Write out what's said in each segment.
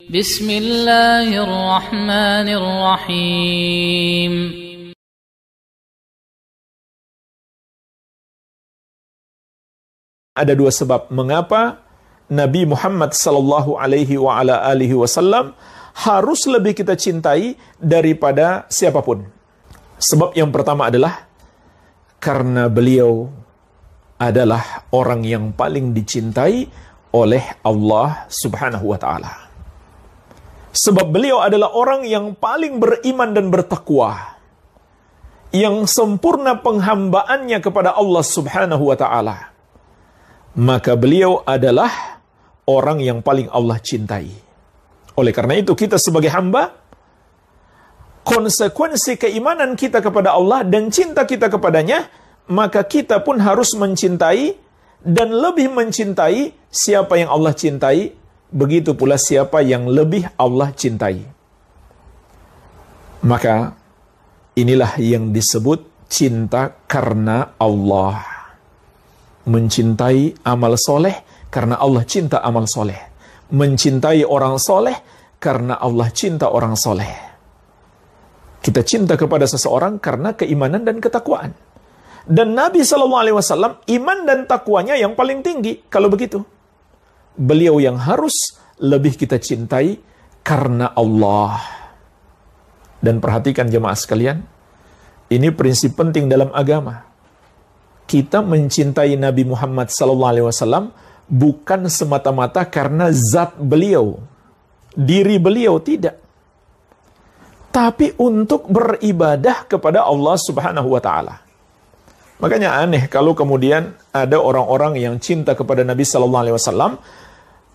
Bismillahirrahmanirrahim. Ada dua sebab mengapa Nabi Muhammad sallallahu alaihi wasallam harus lebih kita cintai daripada siapapun. Sebab yang pertama adalah karena beliau adalah orang yang paling dicintai oleh Allah Subhanahu wa taala. Sebab beliau adalah orang yang paling beriman dan bertakwa, yang sempurna penghambaannya kepada Allah Subhanahu wa taala. Maka beliau adalah orang yang paling Allah cintai. Oleh karena itu kita sebagai hamba, konsekuensi keimanan kita kepada Allah dan cinta kita kepadanya, maka kita pun harus mencintai dan lebih mencintai siapa yang Allah cintai, begitu pula siapa yang lebih Allah cintai. Maka inilah yang disebut cinta karena Allah. Mencintai amal soleh karena Allah cinta amal soleh. Mencintai orang soleh karena Allah cinta orang soleh. Kita cinta kepada seseorang karena keimanan dan ketakwaan. Dan Nabi SAW iman dan takwanya yang paling tinggi. Kalau begitu, beliau yang harus lebih kita cintai karena Allah. Dan perhatikan jemaah sekalian, ini prinsip penting dalam agama. Kita mencintai Nabi Muhammad SAW bukan semata-mata karena zat beliau, diri beliau, tidak. Tapi untuk beribadah kepada Allah Subhanahu wa taala. Makanya aneh kalau kemudian ada orang-orang yang cinta kepada Nabi SAW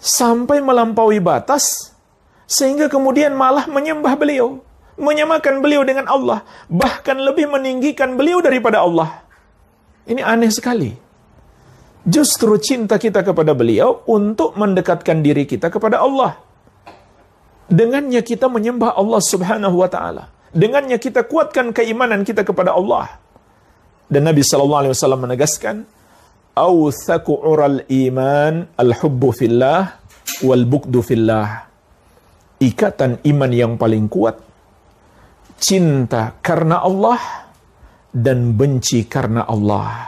sampai melampaui batas, sehingga kemudian malah menyembah beliau, menyamakan beliau dengan Allah, bahkan lebih meninggikan beliau daripada Allah. Ini aneh sekali. Justru cinta kita kepada beliau untuk mendekatkan diri kita kepada Allah. Dengannya kita menyembah Allah Subhanahu wa taala. Dengannya kita kuatkan keimanan kita kepada Allah. Dan Nabi SAW menegaskan, "Awthaku ural iman al-hubbu fillah wal bugdu fillah." Ikatan iman yang paling kuat, cinta karena Allah dan benci karena Allah.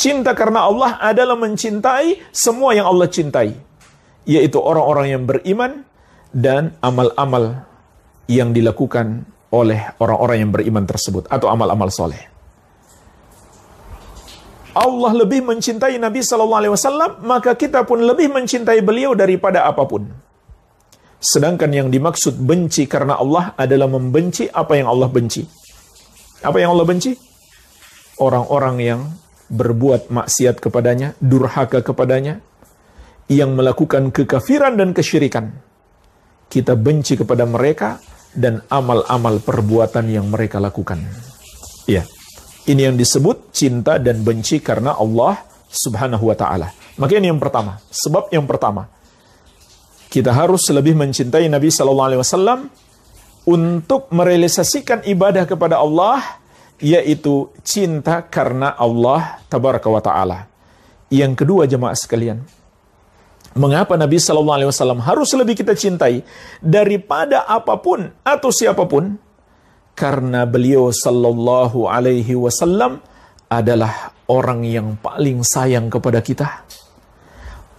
Cinta karena Allah adalah mencintai semua yang Allah cintai, yaitu orang-orang yang beriman dan amal-amal yang dilakukan oleh orang-orang yang beriman tersebut, atau amal-amal soleh. Allah lebih mencintai Nabi SAW, maka kita pun lebih mencintai beliau daripada apapun. Sedangkan yang dimaksud benci karena Allah adalah membenci apa yang Allah benci. Apa yang Allah benci? Orang-orang yang berbuat maksiat kepadanya, durhaka kepadanya, yang melakukan kekafiran dan kesyirikan. Kita benci kepada mereka dan amal-amal perbuatan yang mereka lakukan. Ya, ini yang disebut cinta dan benci karena Allah Subhanahu wa ta'ala. Maka ini yang pertama, sebab yang pertama. Kita harus lebih mencintai Nabi SAW untuk merealisasikan ibadah kepada Allah, yaitu cinta karena Allah Tabaraka wa ta'ala. Yang kedua jemaah sekalian, mengapa Nabi SAW harus lebih kita cintai daripada apapun atau siapapun? Karena beliau sallallahu alaihi wasallam adalah orang yang paling sayang kepada kita,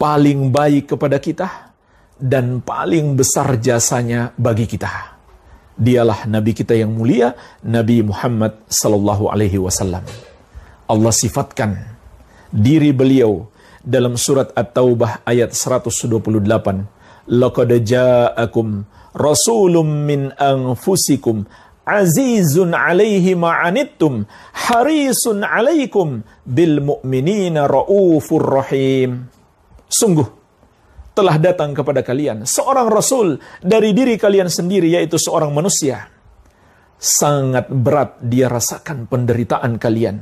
paling baik kepada kita, dan paling besar jasanya bagi kita. Dialah Nabi kita yang mulia, Nabi Muhammad sallallahu alaihi wasallam. Allah sifatkan diri beliau dalam surat At-Taubah ayat 128. Laqad ja'akum rasulun min anfusikum azizun alaihi ma'anittum harisun alaikum bil mu'minina raufur rahim. Sungguh telah datang kepada kalian seorang rasul dari diri kalian sendiri, yaitu seorang manusia. Sangat berat dia rasakan penderitaan kalian,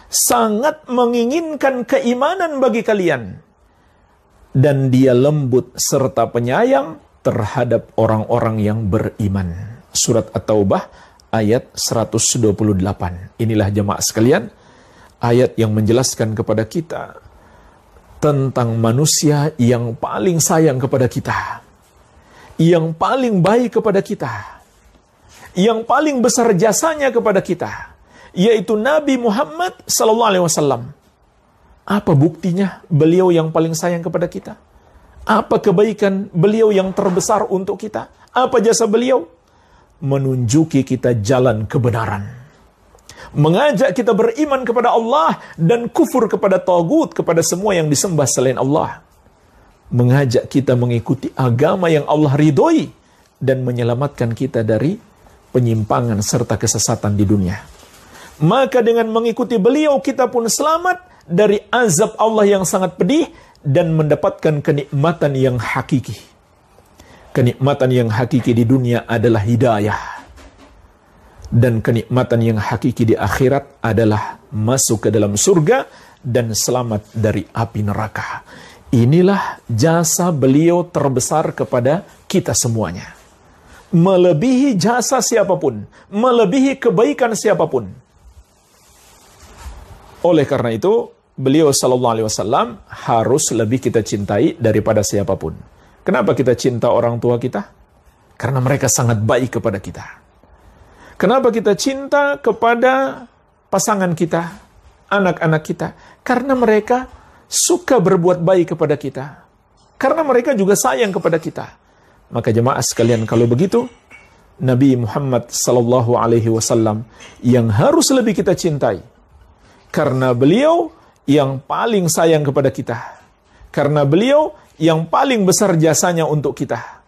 sangat menginginkan keimanan bagi kalian, dan dia lembut serta penyayang terhadap orang-orang yang beriman. Surat At-Taubah ayat 128. Inilah jemaah sekalian, ayat yang menjelaskan kepada kita tentang manusia yang paling sayang kepada kita, yang paling baik kepada kita, yang paling besar jasanya kepada kita, yaitu Nabi Muhammad SAW. Apa buktinya beliau yang paling sayang kepada kita? Apa kebaikan beliau yang terbesar untuk kita? Apa jasa beliau? Menunjuki kita jalan kebenaran. Mengajak kita beriman kepada Allah dan kufur kepada tagut, kepada semua yang disembah selain Allah. Mengajak kita mengikuti agama yang Allah ridhoi dan menyelamatkan kita dari penyimpangan serta kesesatan di dunia. Maka dengan mengikuti beliau kita pun selamat dari azab Allah yang sangat pedih dan mendapatkan kenikmatan yang hakiki. Kenikmatan yang hakiki di dunia adalah hidayah. Dan kenikmatan yang hakiki di akhirat adalah masuk ke dalam surga dan selamat dari api neraka. Inilah jasa beliau terbesar kepada kita semuanya. Melebihi jasa siapapun, melebihi kebaikan siapapun. Oleh karena itu, beliau SAW harus lebih kita cintai daripada siapapun. Kenapa kita cinta orang tua kita? Karena mereka sangat baik kepada kita. Kenapa kita cinta kepada pasangan kita, anak-anak kita? Karena mereka suka berbuat baik kepada kita. Karena mereka juga sayang kepada kita. Maka jemaah sekalian, kalau begitu, Nabi Muhammad SAW yang harus lebih kita cintai. Karena beliau yang paling sayang kepada kita. Karena beliau yang paling besar jasanya untuk kita.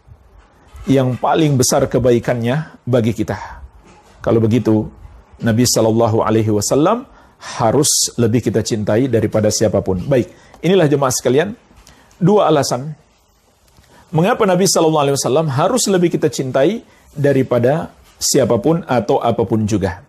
Yang paling besar kebaikannya bagi kita. Kalau begitu, Nabi SAW harus lebih kita cintai daripada siapapun. Baik, inilah jemaah sekalian, dua alasan mengapa Nabi SAW harus lebih kita cintai daripada siapapun atau apapun juga.